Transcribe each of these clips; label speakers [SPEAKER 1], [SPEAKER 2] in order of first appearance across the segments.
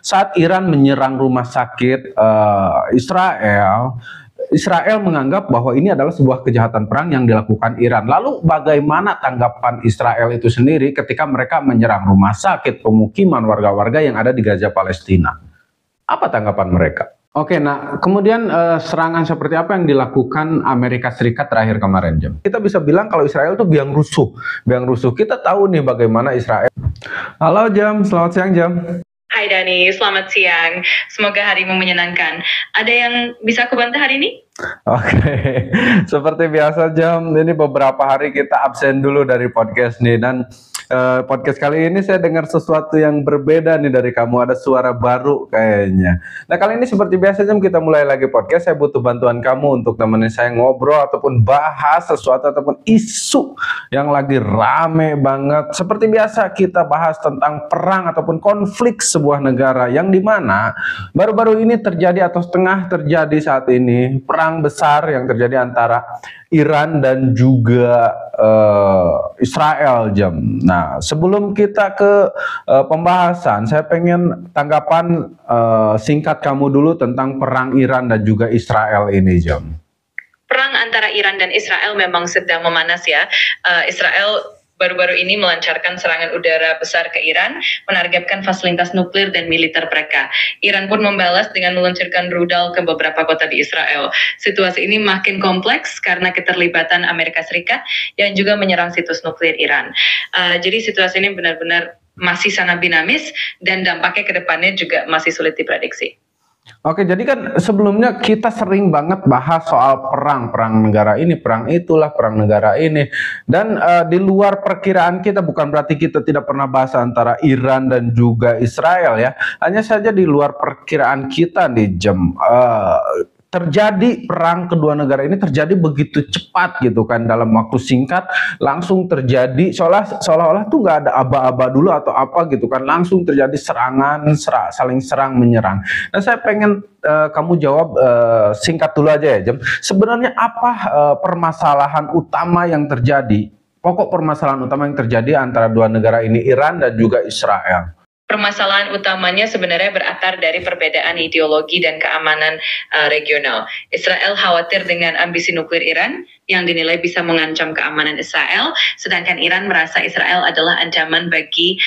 [SPEAKER 1] saat Iran menyerang rumah sakit Israel, Israel menganggap bahwa ini adalah sebuah kejahatan perang yang dilakukan Iran. Lalu bagaimana tanggapan Israel itu sendiri ketika mereka menyerang rumah sakit, pemukiman warga-warga yang ada di Gaza, Palestina? Apa tanggapan mereka? Oke, nah kemudian serangan seperti apa yang dilakukan Amerika Serikat terakhir kemarin, Jam? Kita bisa bilang kalau Israel itu biang rusuh. Biang rusuh. Kita tahu nih bagaimana Israel. Halo Jam, selamat siang Jam.
[SPEAKER 2] Hai Dani, selamat siang. Semoga harimu menyenangkan. Ada yang bisa aku bantu hari ini?
[SPEAKER 1] Oke, seperti biasa Jam, ini beberapa hari kita absen dulu dari podcast nih, dan podcast kali ini saya dengar sesuatu yang berbeda nih dari kamu, ada suara baru kayaknya. Nah kali ini seperti biasa Jam, kita mulai lagi podcast. Saya butuh bantuan kamu untuk temenin saya ngobrol ataupun bahas sesuatu ataupun isu yang lagi rame banget. Seperti biasa kita bahas tentang perang ataupun konflik sebuah negara yang dimana baru-baru ini terjadi atau setengah terjadi saat ini, perang besar yang terjadi antara Iran dan juga Israel Jam. Nah sebelum kita ke pembahasan, saya pengen tanggapan singkat kamu dulu tentang perang Iran dan juga Israel ini Jam.
[SPEAKER 2] Perang antara Iran dan Israel memang sedang memanas ya. Israel baru-baru ini melancarkan serangan udara besar ke Iran, menargetkan fasilitas nuklir dan militer mereka. Iran pun membalas dengan meluncurkan rudal ke beberapa kota di Israel. Situasi ini makin kompleks karena keterlibatan Amerika Serikat yang juga menyerang situs nuklir Iran. Jadi situasi ini benar-benar masih sangat dinamis dan dampaknya ke depannya juga masih sulit diprediksi.
[SPEAKER 1] Oke, jadi kan sebelumnya kita sering banget bahas soal perang negara ini, perang itulah, perang negara ini. Dan di luar perkiraan kita, bukan berarti kita tidak pernah bahas antara Iran dan juga Israel ya. Hanya saja di luar perkiraan kita nih Jam. Terjadi perang kedua negara ini terjadi begitu cepat gitu kan, dalam waktu singkat langsung terjadi, seolah-olah tuh nggak ada aba-aba dulu atau apa gitu kan, langsung terjadi serangan, saling serang menyerang. Nah saya pengen kamu jawab singkat dulu aja ya Jam. Sebenarnya apa permasalahan utama yang terjadi, pokok permasalahan utama yang terjadi antara dua negara ini, Iran dan juga Israel?
[SPEAKER 2] Permasalahan utamanya sebenarnya berakar dari perbedaan ideologi dan keamanan regional. Israel khawatir dengan ambisi nuklir Iran yang dinilai bisa mengancam keamanan Israel, sedangkan Iran merasa Israel adalah ancaman bagi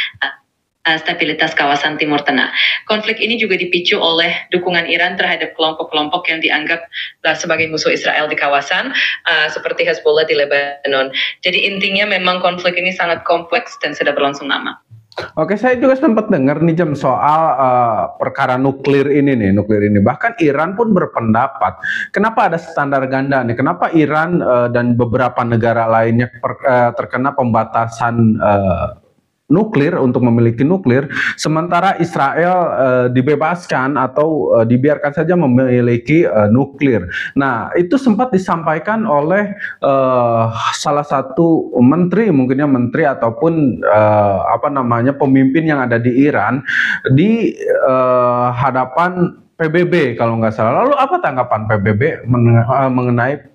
[SPEAKER 2] stabilitas kawasan Timur Tengah. Konflik ini juga dipicu oleh dukungan Iran terhadap kelompok-kelompok yang dianggap sebagai musuh Israel di kawasan, seperti Hezbollah di Lebanon. Jadi intinya memang konflik ini sangat kompleks dan sudah berlangsung lama.
[SPEAKER 1] Oke, saya juga sempat dengar nih Jam soal perkara nuklir ini nih, Bahkan Iran pun berpendapat, kenapa ada standar ganda nih? Kenapa Iran dan beberapa negara lainnya terkena pembatasan nuklir untuk memiliki nuklir, sementara Israel dibebaskan atau dibiarkan saja memiliki nuklir. Nah, itu sempat disampaikan oleh salah satu menteri, mungkinnya menteri ataupun pemimpin yang ada di Iran di hadapan PBB kalau nggak salah. Lalu apa tanggapan PBB mengenai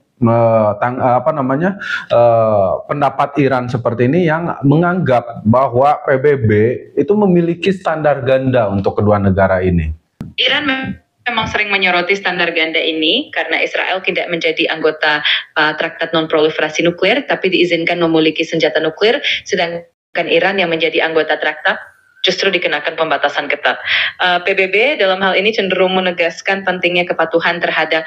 [SPEAKER 1] pendapat Iran seperti ini yang menganggap bahwa PBB itu memiliki standar ganda untuk kedua negara ini?
[SPEAKER 2] Iran memang sering menyoroti standar ganda ini karena Israel tidak menjadi anggota Traktat Non-Proliferasi Nuklir, tapi diizinkan memiliki senjata nuklir, sedangkan Iran yang menjadi anggota traktat justru dikenakan pembatasan ketat. PBB dalam hal ini cenderung menegaskan pentingnya kepatuhan terhadap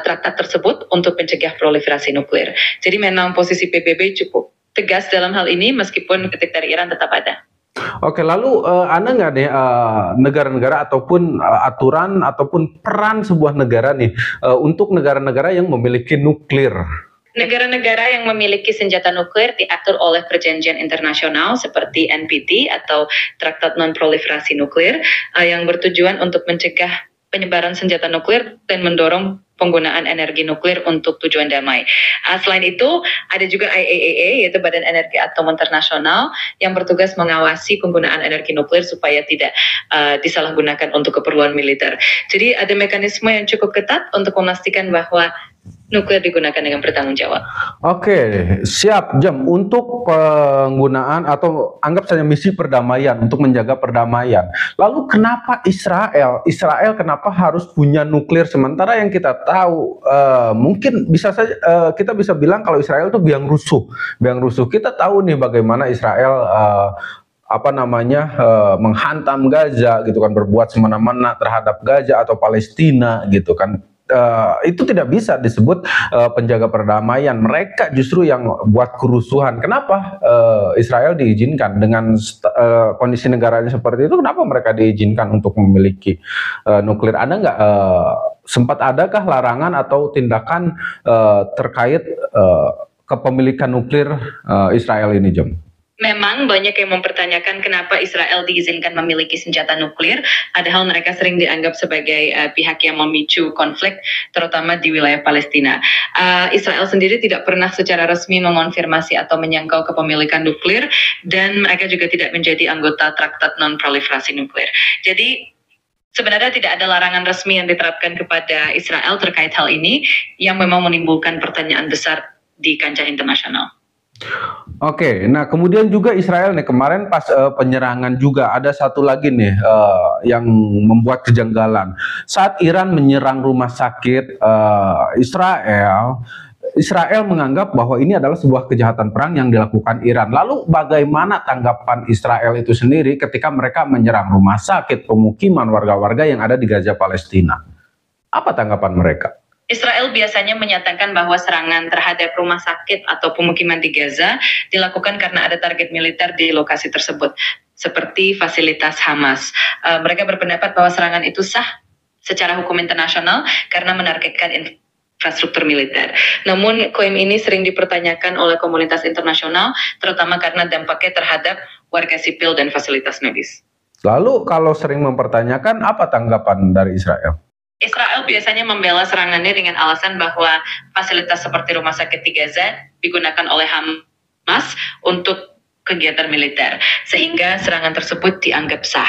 [SPEAKER 2] traktat tersebut untuk mencegah proliferasi nuklir. Jadi memang posisi PBB cukup tegas dalam hal ini, meskipun kritik dari Iran tetap ada.
[SPEAKER 1] Oke, lalu ada nggak nih negara-negara ataupun aturan ataupun peran sebuah negara nih untuk negara-negara yang memiliki nuklir?
[SPEAKER 2] Negara-negara yang memiliki senjata nuklir diatur oleh perjanjian internasional seperti NPT atau Traktat Non-Proliferasi Nuklir yang bertujuan untuk mencegah penyebaran senjata nuklir dan mendorong penggunaan energi nuklir untuk tujuan damai. Selain itu, ada juga IAEA, yaitu Badan Energi Atom Internasional, yang bertugas mengawasi penggunaan energi nuklir supaya tidak disalahgunakan untuk keperluan militer. Jadi ada mekanisme yang cukup ketat untuk memastikan bahwa nuklir digunakan dengan bertanggung jawab.
[SPEAKER 1] Oke, siap Jam. Untuk penggunaan atau anggap saja misi perdamaian untuk menjaga perdamaian. Lalu kenapa Israel kenapa harus punya nuklir sementara yang kita tahu mungkin bisa saja kita bisa bilang kalau Israel itu biang rusuh. Kita tahu nih bagaimana Israel menghantam Gaza gitu kan, berbuat semena-mena terhadap Gaza atau Palestina gitu kan. Itu tidak bisa disebut penjaga perdamaian. Mereka justru yang buat kerusuhan. Kenapa Israel diizinkan dengan kondisi negaranya seperti itu? Kenapa mereka diizinkan untuk memiliki nuklir? Ada nggak sempat adakah larangan atau tindakan terkait kepemilikan nuklir Israel ini, Jom?
[SPEAKER 2] Memang banyak yang mempertanyakan kenapa Israel diizinkan memiliki senjata nuklir, padahal mereka sering dianggap sebagai pihak yang memicu konflik, terutama di wilayah Palestina. Israel sendiri tidak pernah secara resmi mengonfirmasi atau menyangkal kepemilikan nuklir, dan mereka juga tidak menjadi anggota Traktat Non-Proliferasi Nuklir. Jadi sebenarnya tidak ada larangan resmi yang diterapkan kepada Israel terkait hal ini, yang memang menimbulkan pertanyaan besar di kancah internasional.
[SPEAKER 1] Oke, nah kemudian juga Israel nih kemarin pas penyerangan juga ada satu lagi nih yang membuat kejanggalan. Saat Iran menyerang rumah sakit Israel menganggap bahwa ini adalah sebuah kejahatan perang yang dilakukan Iran. Lalu bagaimana tanggapan Israel itu sendiri ketika mereka menyerang rumah sakit, pemukiman warga-warga yang ada di Gaza, Palestina? Apa tanggapan mereka?
[SPEAKER 2] Israel biasanya menyatakan bahwa serangan terhadap rumah sakit atau pemukiman di Gaza dilakukan karena ada target militer di lokasi tersebut, seperti fasilitas Hamas. Mereka berpendapat bahwa serangan itu sah secara hukum internasional karena menargetkan infrastruktur militer. Namun klaim ini sering dipertanyakan oleh komunitas internasional, terutama karena dampaknya terhadap warga sipil dan fasilitas medis.
[SPEAKER 1] Lalu kalau sering mempertanyakan, apa tanggapan dari Israel?
[SPEAKER 2] Israel biasanya membela serangannya dengan alasan bahwa fasilitas seperti rumah sakit di Gaza digunakan oleh Hamas untuk kegiatan militer, sehingga serangan tersebut dianggap sah.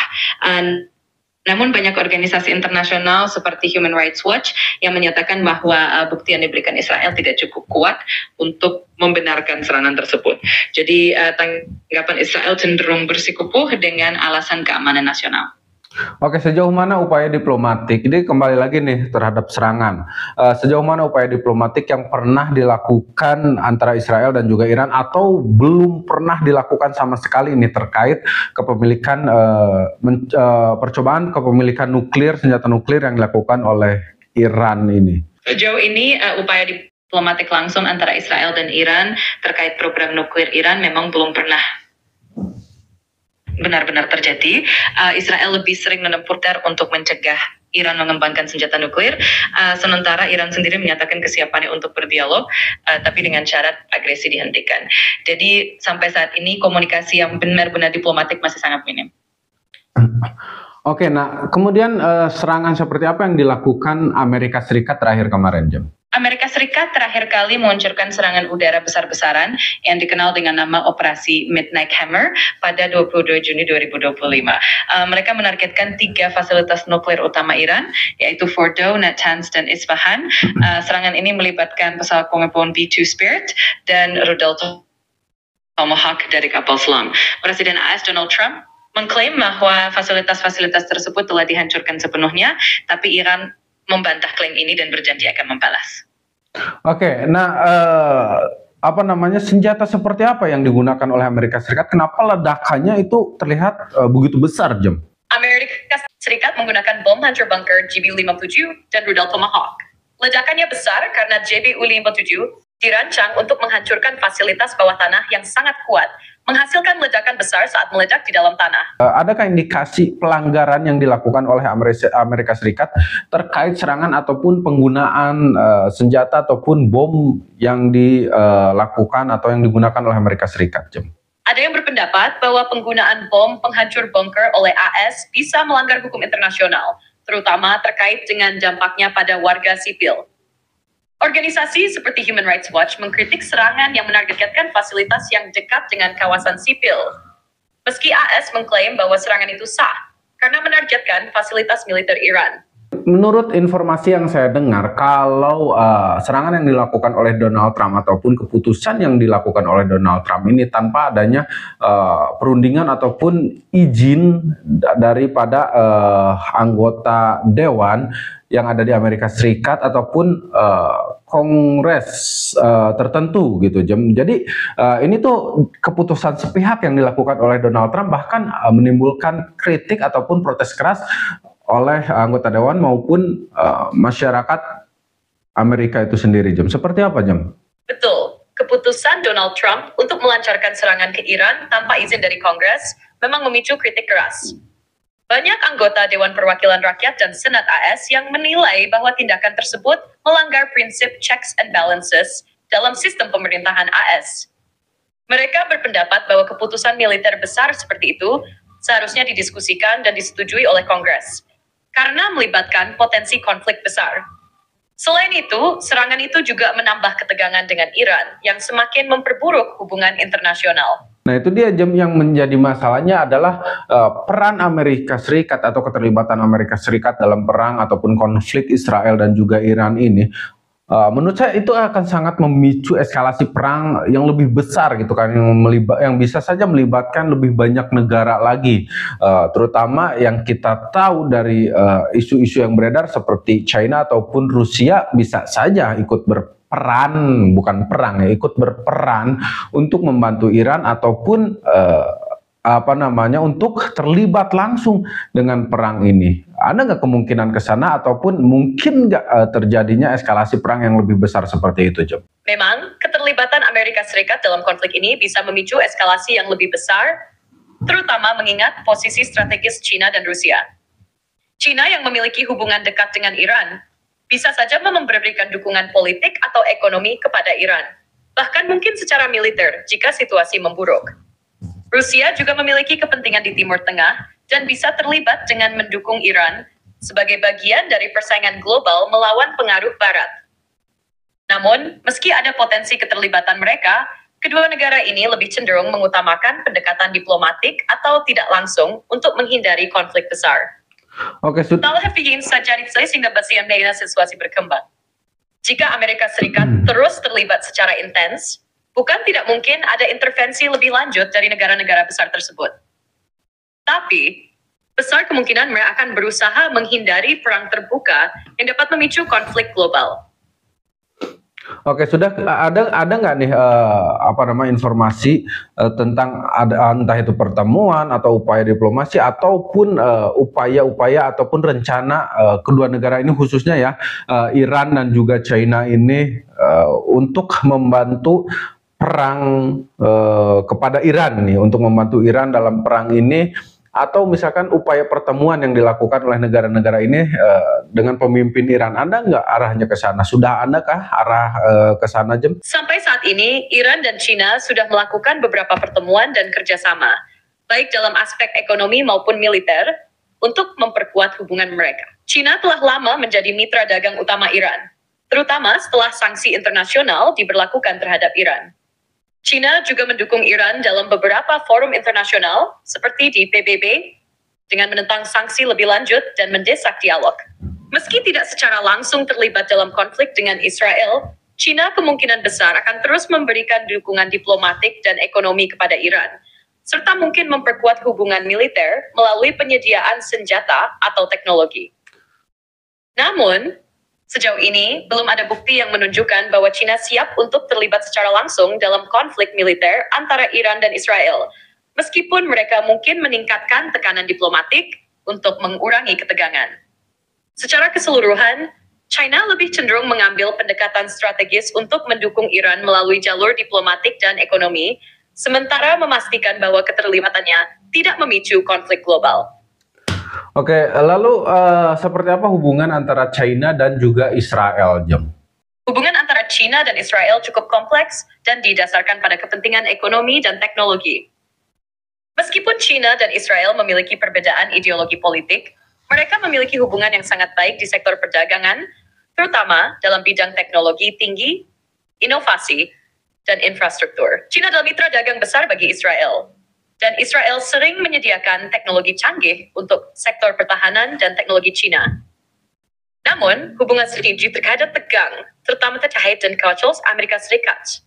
[SPEAKER 2] Namun banyak organisasi internasional seperti Human Rights Watch yang menyatakan bahwa bukti yang diberikan Israel tidak cukup kuat untuk membenarkan serangan tersebut. Jadi tanggapan Israel cenderung bersikukuh dengan alasan keamanan nasional.
[SPEAKER 1] Oke, sejauh mana upaya diplomatik? Ini kembali lagi nih terhadap serangan. Sejauh mana upaya diplomatik yang pernah dilakukan antara Israel dan juga Iran atau belum pernah dilakukan sama sekali ini terkait kepemilikan percobaan kepemilikan nuklir, senjata nuklir yang dilakukan oleh Iran ini?
[SPEAKER 2] Sejauh ini upaya diplomatik langsung antara Israel dan Iran terkait program nuklir Iran memang belum pernah benar-benar terjadi. Israel lebih sering menempuh untuk mencegah Iran mengembangkan senjata nuklir, sementara Iran sendiri menyatakan kesiapannya untuk berdialog, tapi dengan syarat agresi dihentikan. Jadi sampai saat ini komunikasi yang benar-benar diplomatik masih sangat minim.
[SPEAKER 1] Oke, nah kemudian serangan seperti apa yang dilakukan Amerika Serikat terakhir kemarin, Jam?
[SPEAKER 2] Amerika Serikat terakhir kali meluncurkan serangan udara besar-besaran yang dikenal dengan nama Operasi Midnight Hammer pada 22 Juni 2025. Mereka menargetkan 3 fasilitas nuklir utama Iran, yaitu Fordo, Natanz, dan Isfahan. Serangan ini melibatkan pesawat pengepung B-2 Spirit dan rudal Tomahawk dari kapal selam. Presiden AS Donald Trump mengklaim bahwa fasilitas-fasilitas tersebut telah dihancurkan sepenuhnya, tapi Iran membantah klaim ini dan berjanji akan membalas.
[SPEAKER 1] Oke, nah senjata seperti apa yang digunakan oleh Amerika Serikat? Kenapa ledakannya itu terlihat begitu besar, Jam?
[SPEAKER 2] Amerika Serikat menggunakan bom hancur bunker JBU-57 dan rudal Tomahawk. Ledakannya besar karena JBU-57 dirancang untuk menghancurkan fasilitas bawah tanah yang sangat kuat, menghasilkan ledakan besar saat meledak di dalam tanah.
[SPEAKER 1] Adakah indikasi pelanggaran yang dilakukan oleh Amerika Serikat terkait serangan ataupun penggunaan senjata ataupun bom yang dilakukan atau yang digunakan oleh Amerika Serikat, Jam?
[SPEAKER 2] Ada yang berpendapat bahwa penggunaan bom penghancur bunker oleh AS bisa melanggar hukum internasional, terutama terkait dengan dampaknya pada warga sipil. Organisasi seperti Human Rights Watch mengkritik serangan yang menargetkan fasilitas yang dekat dengan kawasan sipil. Meski AS mengklaim bahwa serangan itu sah karena menargetkan fasilitas militer Iran.
[SPEAKER 1] menurut informasi yang saya dengar, kalau serangan yang dilakukan oleh Donald Trump ataupun keputusan yang dilakukan oleh Donald Trump ini tanpa adanya perundingan ataupun izin daripada anggota dewan yang ada di Amerika Serikat ataupun kongres tertentu gitu. Jadi ini tuh keputusan sepihak yang dilakukan oleh Donald Trump, bahkan menimbulkan kritik ataupun protes keras oleh anggota dewan maupun masyarakat Amerika itu sendiri. Seperti apa, Jem?
[SPEAKER 2] Betul. Keputusan Donald Trump untuk melancarkan serangan ke Iran tanpa izin dari Kongres memang memicu kritik keras. Banyak anggota Dewan Perwakilan Rakyat dan Senat AS yang menilai bahwa tindakan tersebut melanggar prinsip checks and balances dalam sistem pemerintahan AS. Mereka berpendapat bahwa keputusan militer besar seperti itu seharusnya didiskusikan dan disetujui oleh Kongres, karena melibatkan potensi konflik besar. Selain itu, serangan itu juga menambah ketegangan dengan Iran yang semakin memperburuk hubungan internasional.
[SPEAKER 1] Nah, itu dia, Jem, yang menjadi masalahnya adalah peran Amerika Serikat atau keterlibatan Amerika Serikat dalam perang ataupun konflik Israel dan juga Iran ini. Menurut saya itu akan sangat memicu eskalasi perang yang lebih besar gitu kan, yang bisa saja melibatkan lebih banyak negara lagi, terutama yang kita tahu dari isu-isu yang beredar seperti China ataupun Rusia bisa saja ikut berperan, bukan perang ya, ikut berperan untuk membantu Iran ataupun untuk terlibat langsung dengan perang ini. Ada nggak kemungkinan ke sana ataupun mungkin nggak terjadinya eskalasi perang yang lebih besar seperti itu, Jom?
[SPEAKER 2] Memang, keterlibatan Amerika Serikat dalam konflik ini bisa memicu eskalasi yang lebih besar, terutama mengingat posisi strategis China dan Rusia. China yang memiliki hubungan dekat dengan Iran bisa saja memberikan dukungan politik atau ekonomi kepada Iran, bahkan mungkin secara militer jika situasi memburuk. Rusia juga memiliki kepentingan di Timur Tengah dan bisa terlibat dengan mendukung Iran sebagai bagian dari persaingan global melawan pengaruh Barat. Namun, meski ada potensi keterlibatan mereka, kedua negara ini lebih cenderung mengutamakan pendekatan diplomatik atau tidak langsung untuk menghindari konflik besar.
[SPEAKER 1] Oke,
[SPEAKER 2] sehingga situasi berkembang. Jika Amerika Serikat terus terlibat secara intens, bukan tidak mungkin ada intervensi lebih lanjut dari negara-negara besar tersebut. Tapi, besar kemungkinan mereka akan berusaha menghindari perang terbuka yang dapat memicu konflik global.
[SPEAKER 1] Oke, sudah ada nggak nih informasi tentang entah itu pertemuan atau upaya diplomasi ataupun upaya-upaya ataupun rencana kedua negara ini khususnya ya Iran dan juga China ini untuk membantu perang kepada Iran nih, untuk membantu Iran dalam perang ini, atau misalkan upaya pertemuan yang dilakukan oleh negara-negara ini dengan pemimpin Iran. Ada nggak arahnya ke sana? Sudah adakah arah ke sana, Jem?
[SPEAKER 2] Sampai saat ini, Iran dan China sudah melakukan beberapa pertemuan dan kerjasama, baik dalam aspek ekonomi maupun militer, untuk memperkuat hubungan mereka. China telah lama menjadi mitra dagang utama Iran, terutama setelah sanksi internasional diberlakukan terhadap Iran. China juga mendukung Iran dalam beberapa forum internasional seperti di PBB dengan menentang sanksi lebih lanjut dan mendesak dialog. Meski tidak secara langsung terlibat dalam konflik dengan Israel, China kemungkinan besar akan terus memberikan dukungan diplomatik dan ekonomi kepada Iran, serta mungkin memperkuat hubungan militer melalui penyediaan senjata atau teknologi. Namun, sejauh ini, belum ada bukti yang menunjukkan bahwa China siap untuk terlibat secara langsung dalam konflik militer antara Iran dan Israel, meskipun mereka mungkin meningkatkan tekanan diplomatik untuk mengurangi ketegangan. Secara keseluruhan, China lebih cenderung mengambil pendekatan strategis untuk mendukung Iran melalui jalur diplomatik dan ekonomi, sementara memastikan bahwa keterlibatannya tidak memicu konflik global.
[SPEAKER 1] Oke, lalu seperti apa hubungan antara China dan juga Israel, Jem?
[SPEAKER 2] Hubungan antara China dan Israel cukup kompleks dan didasarkan pada kepentingan ekonomi dan teknologi. Meskipun China dan Israel memiliki perbedaan ideologi politik, mereka memiliki hubungan yang sangat baik di sektor perdagangan, terutama dalam bidang teknologi tinggi, inovasi, dan infrastruktur. China adalah mitra dagang besar bagi Israel, dan Israel sering menyediakan teknologi canggih untuk sektor pertahanan dan teknologi China. Namun, hubungan strategi terkadang tegang, terutama terkait dan kawasan Amerika Serikat.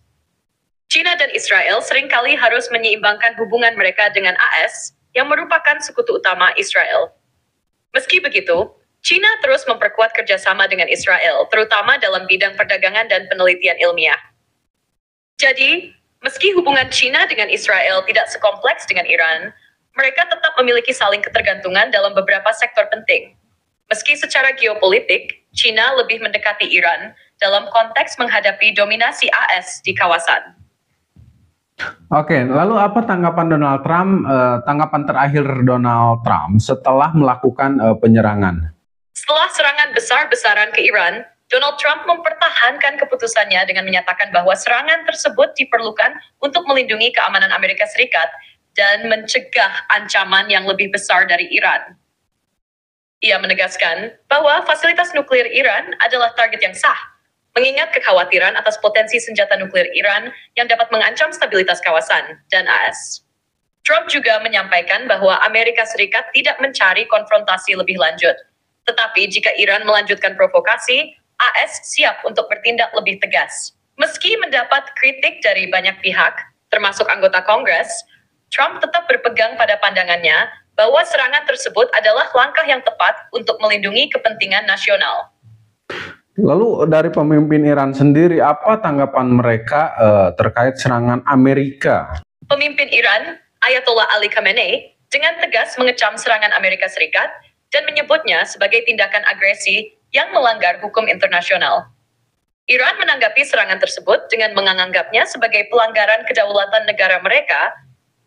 [SPEAKER 2] China dan Israel seringkali harus menyeimbangkan hubungan mereka dengan AS yang merupakan sekutu utama Israel. Meski begitu, China terus memperkuat kerjasama dengan Israel, terutama dalam bidang perdagangan dan penelitian ilmiah. Jadi, meski hubungan China dengan Israel tidak sekompleks dengan Iran, mereka tetap memiliki saling ketergantungan dalam beberapa sektor penting. Meski secara geopolitik, China lebih mendekati Iran dalam konteks menghadapi dominasi AS di kawasan.
[SPEAKER 1] Oke, lalu apa tanggapan Donald Trump, tanggapan terakhir Donald Trump setelah melakukan penyerangan?
[SPEAKER 2] Setelah serangan besar-besaran ke Iran, Donald Trump mempertahankan keputusannya dengan menyatakan bahwa serangan tersebut diperlukan untuk melindungi keamanan Amerika Serikat dan mencegah ancaman yang lebih besar dari Iran. Ia menegaskan bahwa fasilitas nuklir Iran adalah target yang sah, mengingat kekhawatiran atas potensi senjata nuklir Iran yang dapat mengancam stabilitas kawasan dan AS. Trump juga menyampaikan bahwa Amerika Serikat tidak mencari konfrontasi lebih lanjut, tetapi jika Iran melanjutkan provokasi, AS siap untuk bertindak lebih tegas. Meski mendapat kritik dari banyak pihak, termasuk anggota Kongres, Trump tetap berpegang pada pandangannya bahwa serangan tersebut adalah langkah yang tepat untuk melindungi kepentingan nasional.
[SPEAKER 1] Lalu dari pemimpin Iran sendiri, apa tanggapan mereka terkait serangan Amerika?
[SPEAKER 2] Pemimpin Iran, Ayatollah Ali Khamenei, dengan tegas mengecam serangan Amerika Serikat dan menyebutnya sebagai tindakan agresi yang melanggar hukum internasional. Iran menanggapi serangan tersebut dengan menganggapnya sebagai pelanggaran kedaulatan negara mereka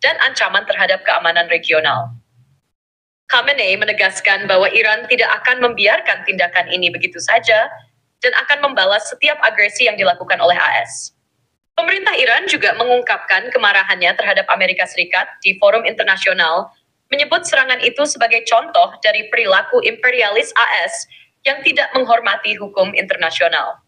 [SPEAKER 2] dan ancaman terhadap keamanan regional. Khamenei menegaskan bahwa Iran tidak akan membiarkan tindakan ini begitu saja dan akan membalas setiap agresi yang dilakukan oleh AS. Pemerintah Iran juga mengungkapkan kemarahannya terhadap Amerika Serikat di forum internasional, menyebut serangan itu sebagai contoh dari perilaku imperialis AS yang tidak menghormati hukum internasional.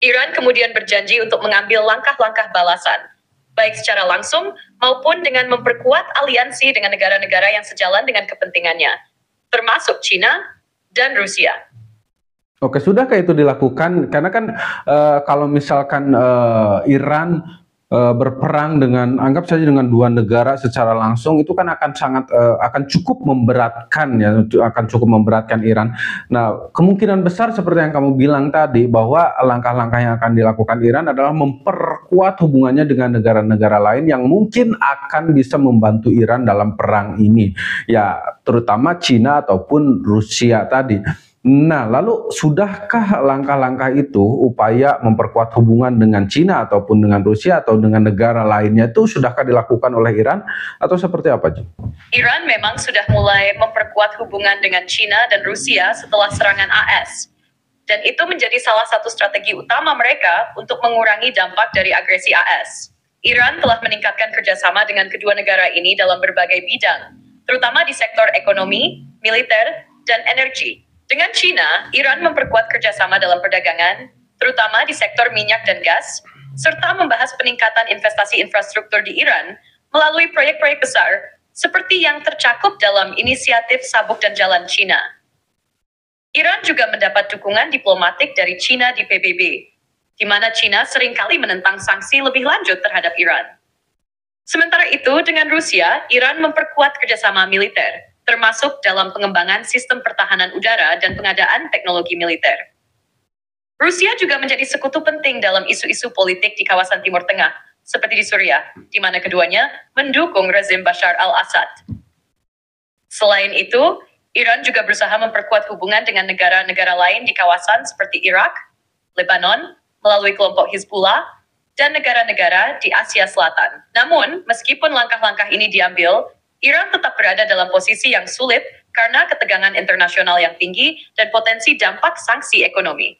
[SPEAKER 2] Iran kemudian berjanji untuk mengambil langkah-langkah balasan, baik secara langsung maupun dengan memperkuat aliansi dengan negara-negara yang sejalan dengan kepentingannya, termasuk China dan Rusia.
[SPEAKER 1] Oke, sudahkah itu dilakukan? Karena kan kalau misalkan Iran berperang dengan, anggap saja dengan dua negara secara langsung, itu kan akan akan cukup memberatkan ya, akan cukup memberatkan Iran. Nah, kemungkinan besar seperti yang kamu bilang tadi, bahwa langkah-langkah yang akan dilakukan Iran adalah memperkuat hubungannya dengan negara-negara lain yang mungkin akan bisa membantu Iran dalam perang ini, ya terutama Cina ataupun Rusia tadi. Nah, lalu sudahkah langkah-langkah itu, upaya memperkuat hubungan dengan Cina ataupun dengan Rusia atau dengan negara lainnya, itu sudahkah dilakukan oleh Iran atau seperti apa, Jum?
[SPEAKER 2] Iran memang sudah mulai memperkuat hubungan dengan Cina dan Rusia setelah serangan AS. Dan itu menjadi salah satu strategi utama mereka untuk mengurangi dampak dari agresi AS. Iran telah meningkatkan kerjasama dengan kedua negara ini dalam berbagai bidang, terutama di sektor ekonomi, militer, dan energi. Dengan China, Iran memperkuat kerjasama dalam perdagangan, terutama di sektor minyak dan gas, serta membahas peningkatan investasi infrastruktur di Iran melalui proyek-proyek besar seperti yang tercakup dalam inisiatif Sabuk dan Jalan Cina. Iran juga mendapat dukungan diplomatik dari China di PBB, di mana China seringkali menentang sanksi lebih lanjut terhadap Iran. Sementara itu, dengan Rusia, Iran memperkuat kerjasama militer, termasuk dalam pengembangan sistem pertahanan udara dan pengadaan teknologi militer. Rusia juga menjadi sekutu penting dalam isu-isu politik di kawasan Timur Tengah, seperti di Suriah, di mana keduanya mendukung rezim Bashar al-Assad. Selain itu, Iran juga berusaha memperkuat hubungan dengan negara-negara lain di kawasan seperti Irak, Lebanon, melalui kelompok Hizbullah, dan negara-negara di Asia Selatan. Namun, meskipun langkah-langkah ini diambil, Iran tetap berada dalam posisi yang sulit karena ketegangan internasional yang tinggi dan potensi dampak sanksi ekonomi.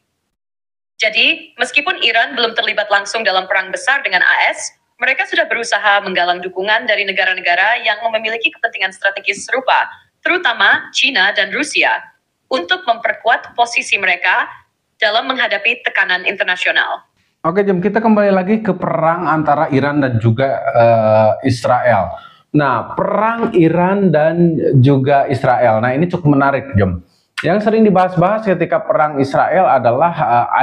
[SPEAKER 2] Jadi, meskipun Iran belum terlibat langsung dalam perang besar dengan AS, mereka sudah berusaha menggalang dukungan dari negara-negara yang memiliki kepentingan strategis serupa, terutama China dan Rusia, untuk memperkuat posisi mereka dalam menghadapi tekanan internasional.
[SPEAKER 1] Oke, Jom, kita kembali lagi ke perang antara Iran dan juga Israel. Nah, perang Iran dan juga Israel. Nah, ini cukup menarik, Jom. Yang sering dibahas-bahas ketika perang Israel adalah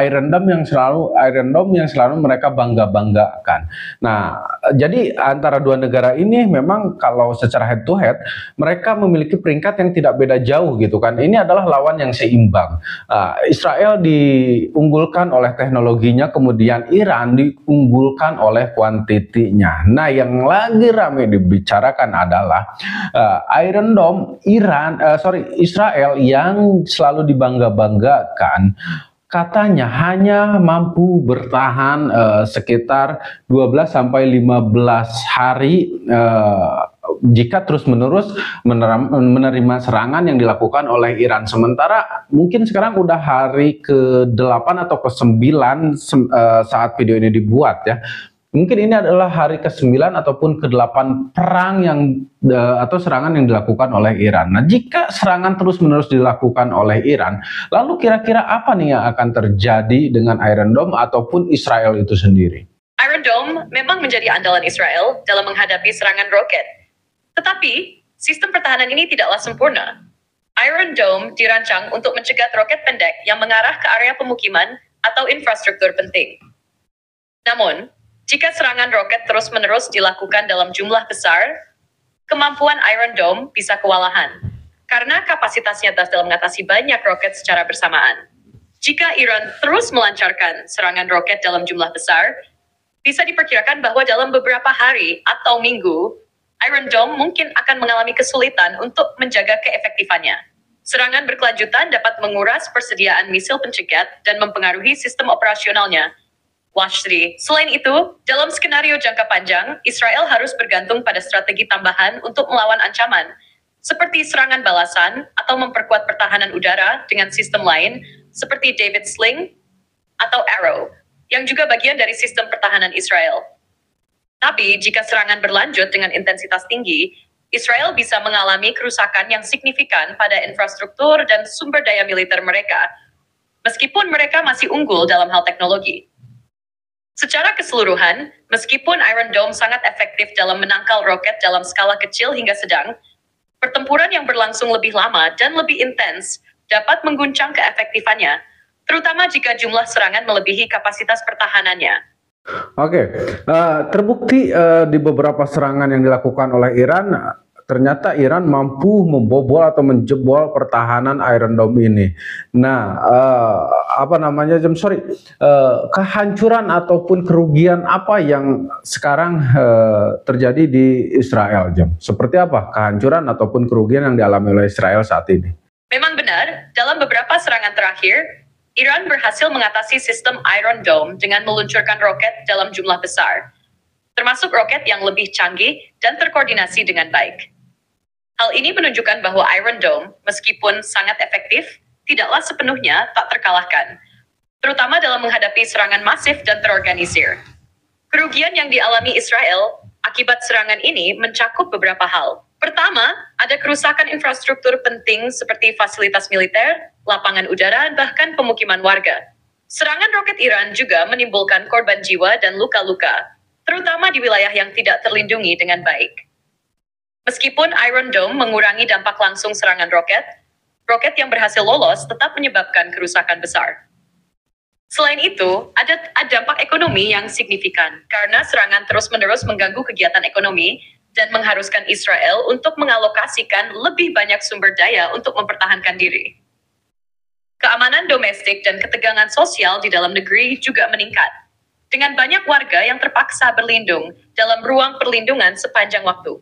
[SPEAKER 1] Iron Dome yang selalu mereka bangga-banggakan. Nah, jadi antara dua negara ini memang kalau secara head to head mereka memiliki peringkat yang tidak beda jauh gitu kan. Ini adalah lawan yang seimbang. Israel diunggulkan oleh teknologinya, kemudian Iran diunggulkan oleh kuantitinya. Nah, yang lagi ramai dibicarakan adalah Iron Dome Israel yang selalu dibangga-banggakan katanya hanya mampu bertahan sekitar 12 sampai 15 hari jika terus-menerus menerima serangan yang dilakukan oleh Iran. Sementara mungkin sekarang udah hari ke-8 atau ke-9 saat video ini dibuat ya. Mungkin ini adalah hari ke-9 ataupun ke-8 perang atau serangan yang dilakukan oleh Iran. Nah, jika serangan terus-menerus dilakukan oleh Iran, lalu kira-kira apa nih yang akan terjadi dengan Iron Dome ataupun Israel itu sendiri?
[SPEAKER 2] Iron Dome memang menjadi andalan Israel dalam menghadapi serangan roket. Tetapi, sistem pertahanan ini tidaklah sempurna. Iron Dome dirancang untuk mencegat roket pendek yang mengarah ke area pemukiman atau infrastruktur penting. Namun, jika serangan roket terus-menerus dilakukan dalam jumlah besar, kemampuan Iron Dome bisa kewalahan, karena kapasitasnya dalam mengatasi banyak roket secara bersamaan. Jika Iran terus melancarkan serangan roket dalam jumlah besar, bisa diperkirakan bahwa dalam beberapa hari atau minggu, Iron Dome mungkin akan mengalami kesulitan untuk menjaga keefektifannya. Serangan berkelanjutan dapat menguras persediaan misil pencegat dan mempengaruhi sistem operasionalnya. Watch 3. Selain itu, dalam skenario jangka panjang, Israel harus bergantung pada strategi tambahan untuk melawan ancaman, seperti serangan balasan atau memperkuat pertahanan udara dengan sistem lain, seperti David Sling atau Arrow, yang juga bagian dari sistem pertahanan Israel. Tapi, jika serangan berlanjut dengan intensitas tinggi, Israel bisa mengalami kerusakan yang signifikan pada infrastruktur dan sumber daya militer mereka, meskipun mereka masih unggul dalam hal teknologi. Secara keseluruhan, meskipun Iron Dome sangat efektif dalam menangkal roket dalam skala kecil hingga sedang, pertempuran yang berlangsung lebih lama dan lebih intens dapat mengguncang keefektifannya, terutama jika jumlah serangan melebihi kapasitas pertahanannya.
[SPEAKER 1] Oke, terbukti di beberapa serangan yang dilakukan oleh Iran, ternyata Iran mampu membobol atau menjebol pertahanan Iron Dome ini. Nah, kehancuran ataupun kerugian apa yang sekarang terjadi di Israel, Jam? Seperti apa kehancuran ataupun kerugian yang dialami oleh Israel saat ini?
[SPEAKER 2] Memang benar, dalam beberapa serangan terakhir, Iran berhasil mengatasi sistem Iron Dome dengan meluncurkan roket dalam jumlah besar, termasuk roket yang lebih canggih dan terkoordinasi dengan baik. Hal ini menunjukkan bahwa Iron Dome, meskipun sangat efektif, tidaklah sepenuhnya tak terkalahkan, terutama dalam menghadapi serangan masif dan terorganisir. Kerugian yang dialami Israel akibat serangan ini mencakup beberapa hal. Pertama, ada kerusakan infrastruktur penting seperti fasilitas militer, lapangan udara, bahkan pemukiman warga. Serangan roket Iran juga menimbulkan korban jiwa dan luka-luka, terutama di wilayah yang tidak terlindungi dengan baik. Meskipun Iron Dome mengurangi dampak langsung serangan roket yang berhasil lolos tetap menyebabkan kerusakan besar. Selain itu, ada dampak ekonomi yang signifikan, karena serangan terus-menerus mengganggu kegiatan ekonomi dan mengharuskan Israel untuk mengalokasikan lebih banyak sumber daya untuk mempertahankan diri. Keamanan domestik dan ketegangan sosial di dalam negeri juga meningkat, dengan banyak warga yang terpaksa berlindung dalam ruang perlindungan sepanjang waktu.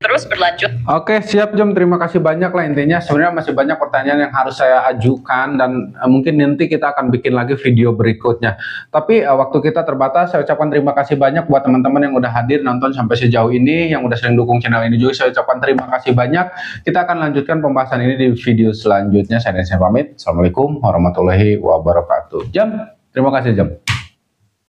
[SPEAKER 2] Terus berlanjut.
[SPEAKER 1] Oke, siap Jom. Terima kasih banyak lah, intinya sebenarnya masih banyak pertanyaan yang harus saya ajukan dan mungkin nanti kita akan bikin lagi video berikutnya. Tapi waktu kita terbatas, saya ucapkan terima kasih banyak buat teman-teman yang udah hadir nonton sampai sejauh ini, yang udah sering dukung channel ini juga. Saya ucapkan terima kasih banyak. Kita akan lanjutkan pembahasan ini di video selanjutnya. Saya pamit. Assalamualaikum warahmatullahi wabarakatuh. Jam, terima kasih Jam.